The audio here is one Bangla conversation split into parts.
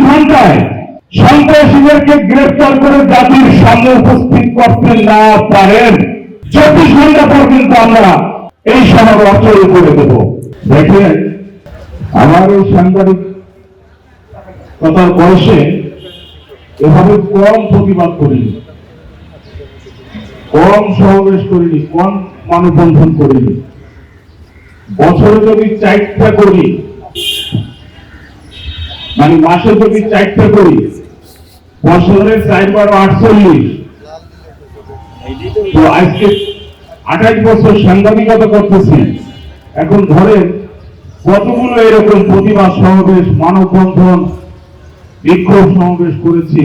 ঘন্টায় সন্ত্রাসীদেরকে গ্রেফতার করে জাতির সামনে উপস্থিত করতে না পারেন, 24 ঘন্টা পর কিন্তু আমরা এই শহর অচল করে দেব। দেখেন, আমার এই সাংবাদিক কথার বয়সে এভাবে কম প্রতিবাদ করিনি, কম সমাবেশ করিনি, কম মানববন্ধন করিনি। বছরে যদি 4টা করি, মানে মাসে যদি 4টা করি, বছরে 4 বার 48, তো আজকে 28 বছর সাংবাদিকতা করতেছি। এখন ধরেন কতগুলো এরকম প্রতিবাদ সমাবেশ, মানববন্ধন, বিক্ষোভ সমাবেশ করেছি।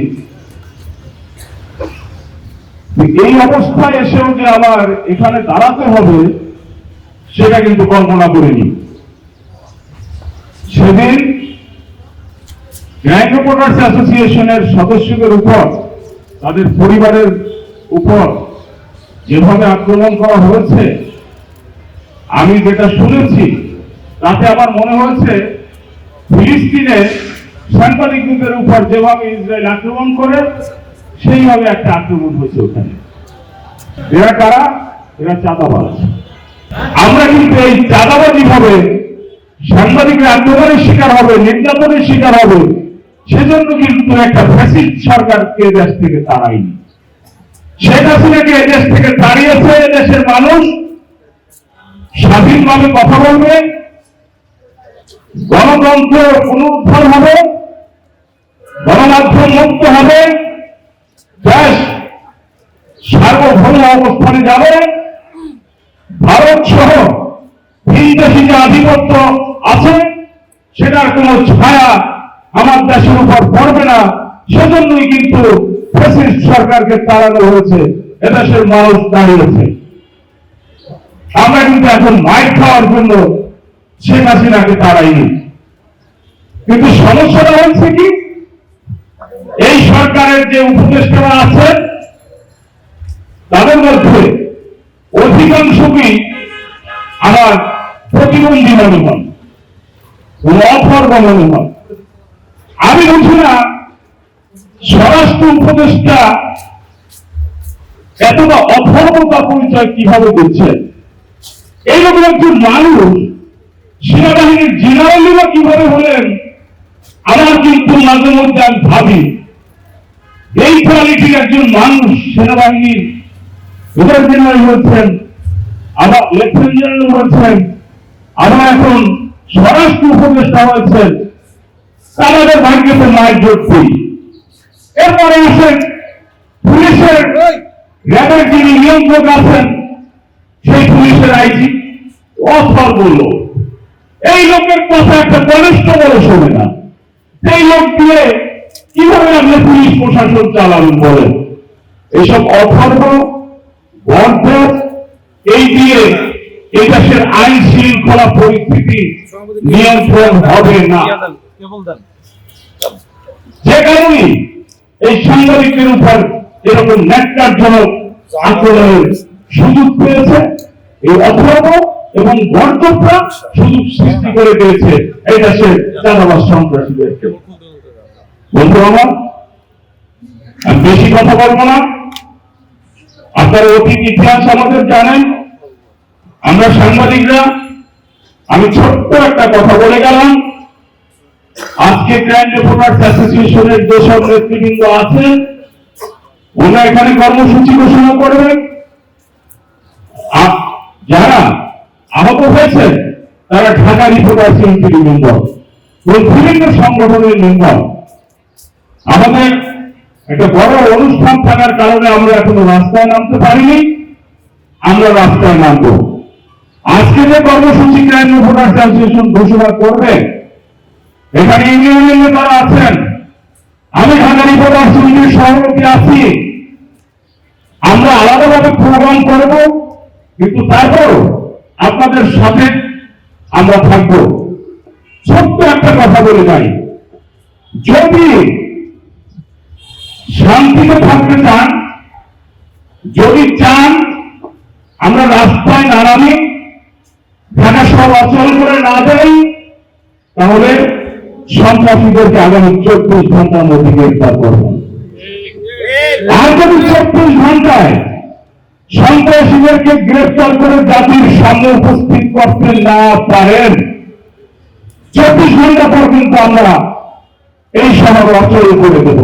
এই অবস্থায় এসেও যে আবার এখানে দাঁড়াতে হবে সেটা কিন্তু কল্পনা করিনি। সেদিন গ্র্যান্ড রিপোর্টার্স অ্যাসোসিয়েশনের সদস্যদের উপর, তাদের পরিবারের উপর যেভাবে আক্রমণ করা হয়েছে, আমি যেটা শুনেছি তাতে আমার মনে হয়েছে ফিলিস্তিনে সাংবাদিকদের উপর যেভাবে ইসরায়েল আক্রমণ করে সেইভাবে একটা আক্রমণ হয়েছে ওখানে। এরা কারা? এরা চাঁদাবাজ। আমরা কিন্তু এই চাঁদাবাজি ভাবে সাংবাদিকরা আক্রমণের শিকার হবে, নির্যাতনের শিকার হবে, সেজন্য কিন্তু একটা ফ্যাসিস্ট সরকারকে দেশ থেকে তাড়ায়নি। শেখ হাসিনাকে দেশ থেকে তাড়িয়েছে দেশের মানুষ স্বাধীনভাবে কথা বলবে, গণতন্ত্র পুনরুদ্ধার হবে, গণমাধ্যম মুক্ত হবে, দেশ সার্বভৌম অবস্থানে যাবে, ভারত সহ ভিনদেশী যে আধিপত্য আছে সেটার কোনো ছায়া আমার দেশের উপর পড়বে না। সেজন্যই কিন্তু ফ্যাসিস্ট সরকারকে তাড়ানো হয়েছে, এদেশের মানুষ দাঁড়িয়েছে। আমরা কিন্তু এখন মাইক খাওয়ার জন্য শেখ হাসিনাকে তাড়াইনি। কিন্তু সমস্যাটা হচ্ছে কি, এই সরকারের যে উপদেষ্টারা আছেন তাদের মধ্যে অধিকাংশই আমার প্রতিবন্ধী মনে হন, অথর্ব মনে হন। আমি বুঝি না স্বরাষ্ট্র উপদেষ্টা এতটা অথর্বতা পরিচয় কিভাবে দিচ্ছেন। এইরকম একজন মানুষ সেনাবাহিনীর জেনারেল কিভাবে হলেন, আমার কিন্তু মাঝে মধ্যে আমি ভাবি এই কোয়ালিটির একজন মানুষ সেনাবাহিনীর মেজর জেনারেল হচ্ছেন, আবার লেফটেন্যান্ট জেনারেল হচ্ছেন, আবার এখন স্বরাষ্ট্র উপদেষ্টা হয়েছেন, তাদের ভাগ্যতে মায়ের যোগ্যই। এরপরে আসেন পুলিশের র্যাবের যিনি নিয়ন্ত্রক আছেন, সেই পুলিশের আইজি অথর বলল। এই লোকের কথা একটা কনিষ্ঠ বলে শোনে না। এই লোক দিয়ে কিভাবে আপনি পুলিশ প্রশাসন চালাবেন বলেন? এইসব অথর্ব বদ্ধ, এই দিয়ে এই দেশের আইন শৃঙ্খলা পরিস্থিতি নিয়ন্ত্রণ হবে না। যে কারণে এই সাংবাদিকদের উপর এরকম ন্যাক্কারজনক আক্রমণের সুযোগ পেয়েছে এই অথর্ব এবং বর্ধকরা সুযোগ সৃষ্টি করে দিয়েছে এই দেশের চাঁদাবাজ সন্ত্রাসীদেরকে। বন্ধু আমার, আমি বেশি কথা বলবো না। আপনার অতীত ইতিহাস আমাদের জানেন। আমরা সাংবাদিকরা, আমি ছোট্ট একটা কথা বলে গেলাম। আজকে গ্র্যান্ড রিপোর্টার্স অ্যাসোসিয়েশনের যেসব নেতৃবৃন্দ আছেন ওরা এখানে কর্মসূচি ঘোষণা করবেন। যারা আহত হয়েছেন তারা ঢাকা রিপোর্টার্স ইউনিটির মেম্বার, বিভিন্ন সংগঠনের মেম্বার। আমাদের একটা বড় অনুষ্ঠান থাকার কারণে আমরা এখনো রাস্তায় নামতে পারিনি, আমরা রাস্তায় নামব। আজকে যে কর্মসূচি গ্র্যান্ড রিপোর্টার্স অ্যাসোসিয়েশন ঘোষণা করবে, এখানে ইউনিয়নের নেতারা আছেন, আমি ঢাকা রিপোর্টার্স ইউনিটির সভাপতি আছি। আমরা আলাদাভাবে প্রোগ্রাম করব, কিন্তু তারপর আপনাদের সাথে আমরা থাকব। ছোট্ট একটা কথা বলে যাই, যদি শান্তিতে থাকতে চান, যদি চান আমরা রাস্তায় না নামি, ঢাকা শহর অচল করে না যাই, তাহলে সন্ত্রাসীদেরকে আগামী 24 ঘন্টার মধ্যে গ্রেফতার করব। আর যদি 24 ঘন্টায় সন্ত্রাসীদেরকে গ্রেফতার করে জাতির সামনে উপস্থিত করতে না পারেন, 24 ঘন্টা পর কিন্তু আমরা এই শহর অচল করে দেব।